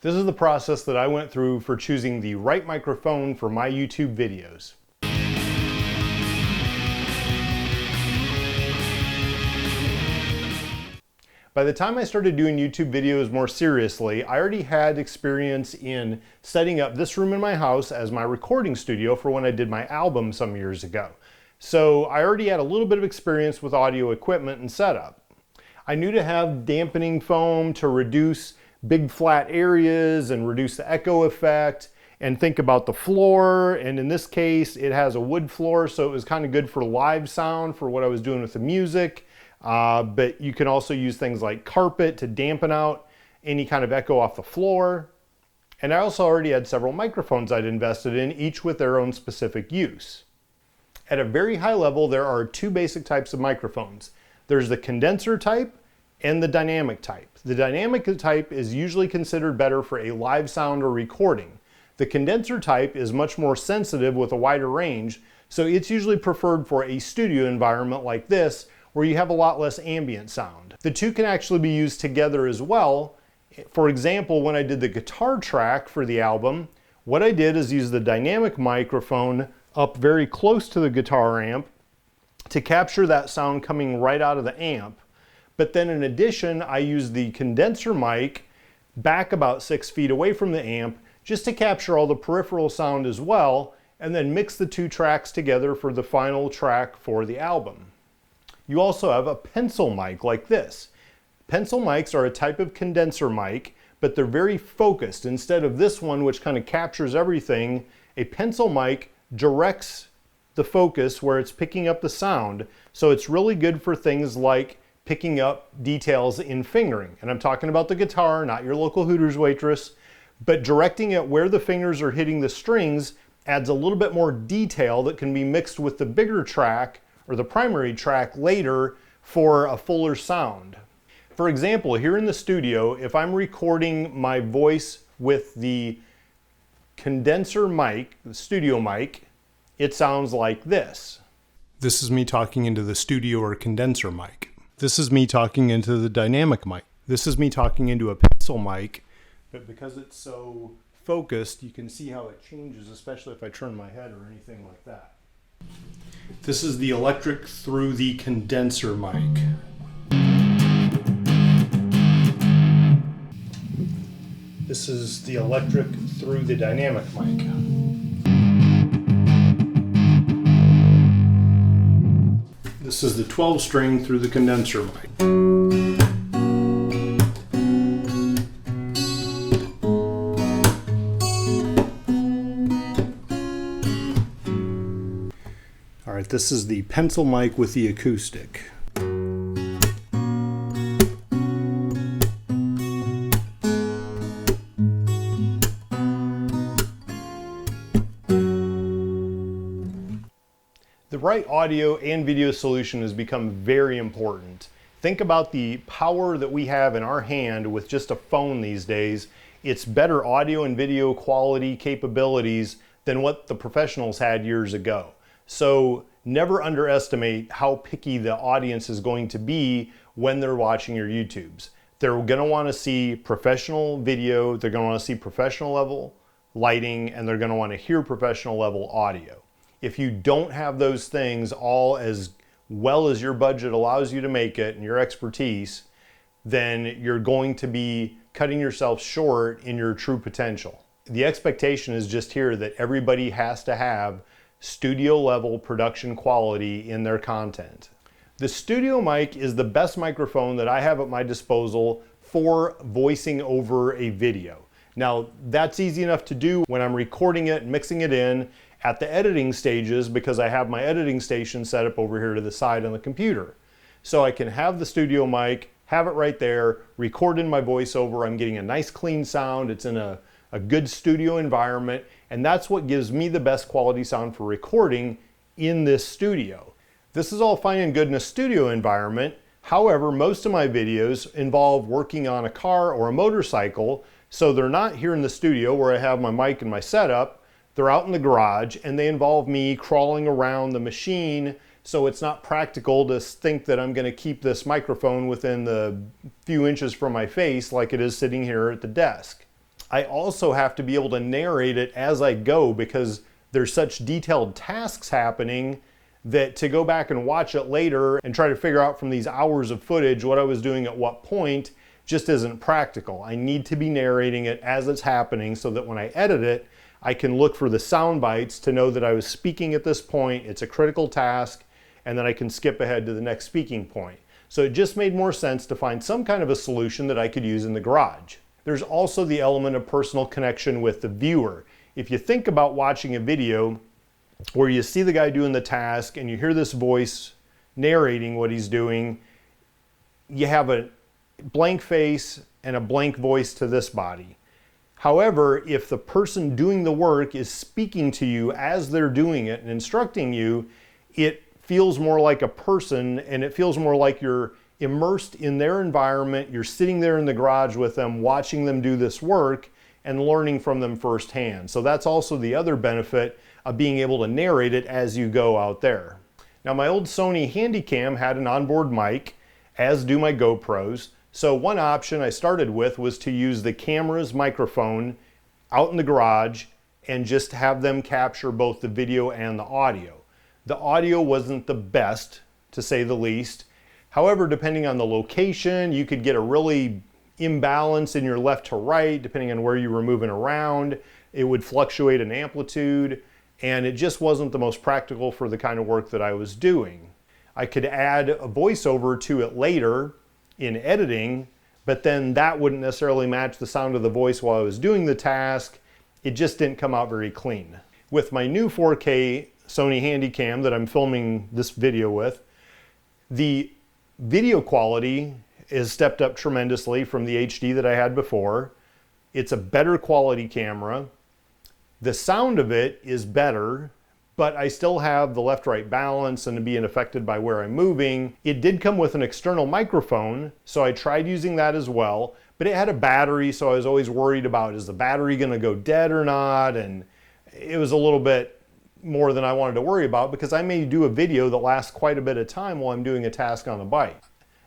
This is the process that I went through for choosing the right microphone for my YouTube videos. By the time I started doing YouTube videos more seriously, I already had experience in setting up this room in my house as my recording studio for when I did my album some years ago. So I already had a little bit of experience with audio equipment and setup. I knew to have dampening foam to reduce big flat areas and reduce the echo effect, and think about the floor. And in this case, it has a wood floor, so it was kind of good for live sound for what I was doing with the music. But you can also use things like carpet to dampen out any kind of echo off the floor. And I also already had several microphones I'd invested in, each with their own specific use. At a very high level, there are two basic types of microphones. There's the condenser type and the dynamic type. The dynamic type is usually considered better for a live sound or recording. The condenser type is much more sensitive with a wider range, so it's usually preferred for a studio environment like this, where you have a lot less ambient sound. The two can actually be used together as well. For example, when I did the guitar track for the album, what I did is use the dynamic microphone up very close to the guitar amp to capture that sound coming right out of the amp. But then in addition, I used the condenser mic back about 6 feet away from the amp just to capture all the peripheral sound as well, and then mix the two tracks together for the final track for the album. You also have a pencil mic like this. Pencil mics are a type of condenser mic, but they're very focused. Instead of this one, which kind of captures everything, a pencil mic directs the focus where it's picking up the sound. So it's really good for things like picking up details in fingering. And I'm talking about the guitar, not your local Hooters waitress, but directing it where the fingers are hitting the strings adds a little bit more detail that can be mixed with the bigger track or the primary track later for a fuller sound. For example, here in the studio, if I'm recording my voice with the condenser mic, the studio mic, it sounds like this. This is me talking into the studio or condenser mic. This is me talking into the dynamic mic. This is me talking into a pencil mic, but because it's so focused, you can see how it changes, especially if I turn my head or anything like that. This is the electric through the condenser mic. This is the electric through the dynamic mic. This is the 12 string through the condenser mic. All right, this is the pencil mic with the acoustic. The right audio and video solution has become very important. Think about the power that we have in our hand with just a phone these days. It's better audio and video quality capabilities than what the professionals had years ago. So never underestimate how picky the audience is going to be when they're watching your YouTubes. They're going to want to see professional video, they're going to want to see professional level lighting, and they're going to want to hear professional level audio. If you don't have those things all as well as your budget allows you to make it and your expertise, then you're going to be cutting yourself short in your true potential. The expectation is just here that everybody has to have studio level production quality in their content. The studio mic is the best microphone that I have at my disposal for voicing over a video. Now, that's easy enough to do when I'm recording it, mixing it in at the editing stages, because I have my editing station set up over here to the side on the computer. So I can have the studio mic, have it right there, record in my voiceover. I'm getting a nice clean sound. It's in a good studio environment, and that's what gives me the best quality sound for recording in this studio. This is all fine and good in a studio environment. However, most of my videos involve working on a car or a motorcycle, so they're not here in the studio where I have my mic and my setup. They're out in the garage, and they involve me crawling around the machine, so it's not practical to think that I'm going to keep this microphone within the few inches from my face like it is sitting here at the desk. I also have to be able to narrate it as I go because there's such detailed tasks happening that to go back and watch it later and try to figure out from these hours of footage what I was doing at what point just isn't practical. I need to be narrating it as it's happening so that when I edit it, I can look for the sound bites to know that I was speaking at this point, it's a critical task, and then I can skip ahead to the next speaking point. So it just made more sense to find some kind of a solution that I could use in the garage. There's also the element of personal connection with the viewer. If you think about watching a video where you see the guy doing the task and you hear this voice narrating what he's doing, you have a blank face and a blank voice to this body. However, if the person doing the work is speaking to you as they're doing it and instructing you, it feels more like a person and it feels more like you're immersed in their environment. You're sitting there in the garage with them, watching them do this work and learning from them firsthand. So that's also the other benefit of being able to narrate it as you go out there. Now, my old Sony Handycam had an onboard mic, as do my GoPros. So one option I started with was to use the camera's microphone out in the garage and just have them capture both the video and the audio. The audio wasn't the best, to say the least. However, depending on the location, you could get a really imbalance in your left to right, depending on where you were moving around. It would fluctuate in amplitude, and it just wasn't the most practical for the kind of work that I was doing. I could add a voiceover to it later in editing, but then that wouldn't necessarily match the sound of the voice while I was doing the task. It just didn't come out very clean. With my new 4K Sony Handycam that I'm filming this video with, the video quality is stepped up tremendously from the HD that I had before. It's a better quality camera. The sound of it is better, but I still have the left-right balance and being affected by where I'm moving. It did come with an external microphone, so I tried using that as well, but it had a battery, so I was always worried about, is the battery gonna go dead or not? And it was a little bit more than I wanted to worry about because I may do a video that lasts quite a bit of time while I'm doing a task on the bike.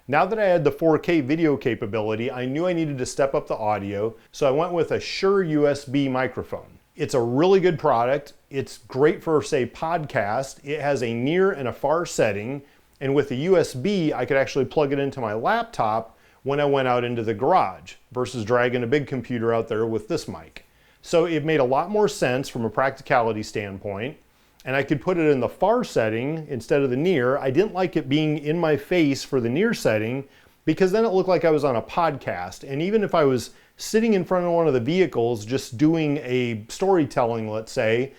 Now that I had the 4K video capability, I knew I needed to step up the audio, so I went with a Shure USB microphone. It's a really good product. It's great for, say, podcast. It has a near and a far setting, and with the USB, I could actually plug it into my laptop when I went out into the garage versus dragging a big computer out there with this mic. So it made a lot more sense from a practicality standpoint, and I could put it in the far setting instead of the near. I didn't like it being in my face for the near setting because then it looked like I was on a podcast, and even if I was sitting in front of one of the vehicles just doing a storytelling, let's say,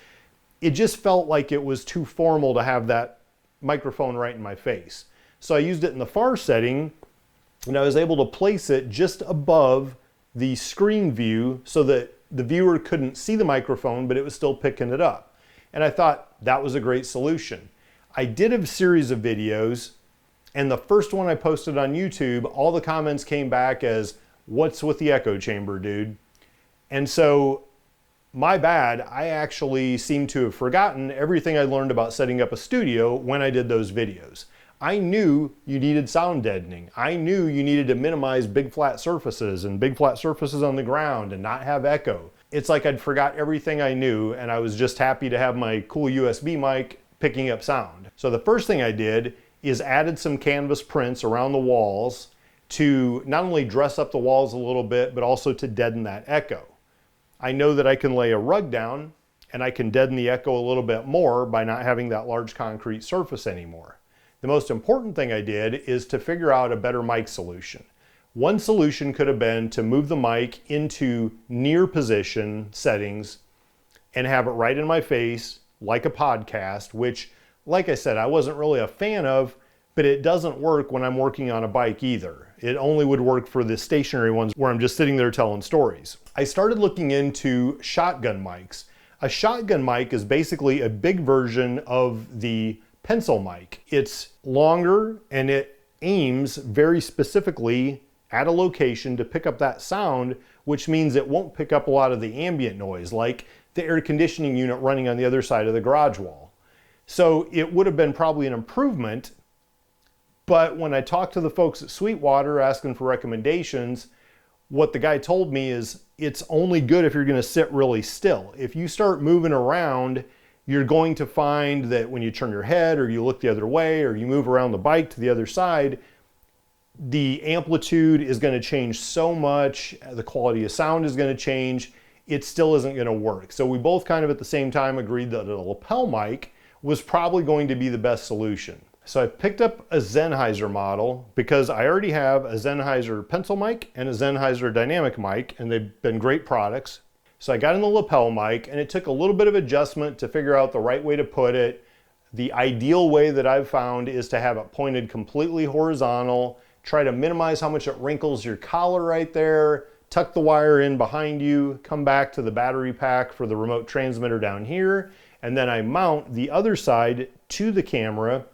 it just felt like it was too formal to have that microphone right in my face. So I used it in the far setting, and I was able to place it just above the screen view so that the viewer couldn't see the microphone, but it was still picking it up. And I thought that was a great solution. I did a series of videos, and the first one I posted on YouTube, all the comments came back as, "What's with the echo chamber, dude?" And so, my bad, I actually seem to have forgotten everything I learned about setting up a studio when I did those videos. I knew you needed sound deadening. I knew you needed to minimize big flat surfaces and big flat surfaces on the ground and not have echo. It's like I'd forgot everything I knew, and I was just happy to have my cool USB mic picking up sound. So the first thing I did is added some canvas prints around the walls to not only dress up the walls a little bit, but also to deaden that echo. I know that I can lay a rug down and I can deaden the echo a little bit more by not having that large concrete surface anymore. The most important thing I did is to figure out a better mic solution. One solution could have been to move the mic into near position settings and have it right in my face like a podcast, which, like I said, I wasn't really a fan of, but it doesn't work when I'm working on a bike either. It only would work for the stationary ones where I'm just sitting there telling stories. I started looking into shotgun mics. A shotgun mic is basically a big version of the pencil mic. It's longer and it aims very specifically at a location to pick up that sound, which means it won't pick up a lot of the ambient noise, like the air conditioning unit running on the other side of the garage wall. So it would have been probably an improvement, but when I talked to the folks at Sweetwater asking for recommendations, what the guy told me is it's only good if you're going to sit really still. If you start moving around, you're going to find that when you turn your head or you look the other way or you move around the bike to the other side, the amplitude is going to change so much, the quality of sound is going to change, it still isn't going to work. So we both kind of at the same time agreed that a lapel mic was probably going to be the best solution. So I picked up a Sennheiser model because I already have a Sennheiser pencil mic and a Sennheiser dynamic mic, and they've been great products. So I got in the lapel mic, and it took a little bit of adjustment to figure out the right way to put it. The ideal way that I've found is to have it pointed completely horizontal, try to minimize how much it wrinkles your collar right there, tuck the wire in behind you, come back to the battery pack for the remote transmitter down here, and then I mount the other side to the camera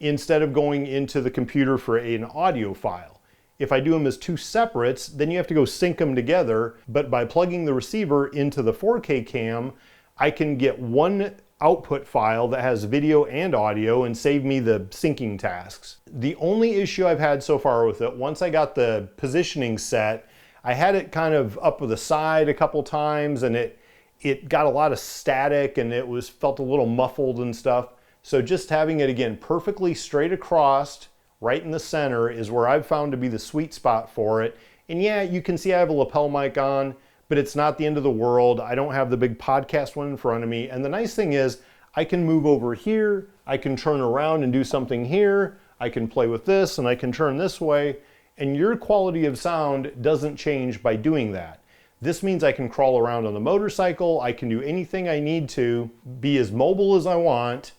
instead of going into the computer for an audio file. If I do them as two separates, then you have to go sync them together, but by plugging the receiver into the 4K cam, I can get one output file that has video and audio and save me the syncing tasks. The only issue I've had so far with it, once I got the positioning set, I had it kind of up with the side a couple times, and it got a lot of static, and it felt a little muffled and stuff. So just having it again perfectly straight across, right in the center, is where I've found to be the sweet spot for it. And yeah, you can see I have a lapel mic on, but it's not the end of the world. I don't have the big podcast one in front of me. And the nice thing is I can move over here, I can turn around and do something here, I can play with this, and I can turn this way, and your quality of sound doesn't change by doing that. This means I can crawl around on the motorcycle, I can do anything I need to, be as mobile as I want,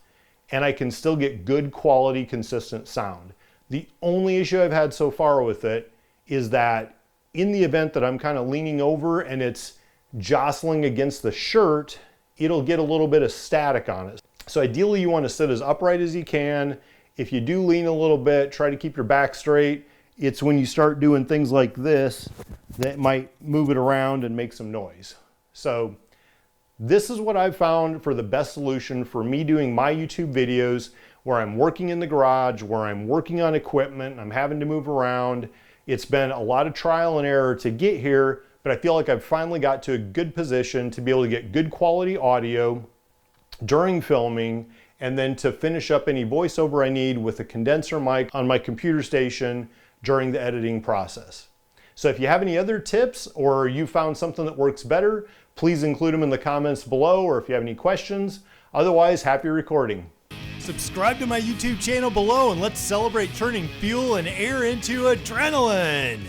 and I can still get good quality, consistent sound. The only issue I've had so far with it is that in the event that I'm kind of leaning over and it's jostling against the shirt, it'll get a little bit of static on it. So ideally you want to sit as upright as you can. If you do lean a little bit, try to keep your back straight. It's when you start doing things like this that might move it around and make some noise. So this is what I've found for the best solution for me doing my YouTube videos where I'm working in the garage, where I'm working on equipment, I'm having to move around. It's been a lot of trial and error to get here, but I feel like I've finally got to a good position to be able to get good quality audio during filming, and then to finish up any voiceover I need with a condenser mic on my computer station during the editing process. So if you have any other tips or you found something that works better, please include them in the comments below, or if you have any questions. Otherwise, happy recording. Subscribe to my YouTube channel below, and let's celebrate turning fuel and air into adrenaline.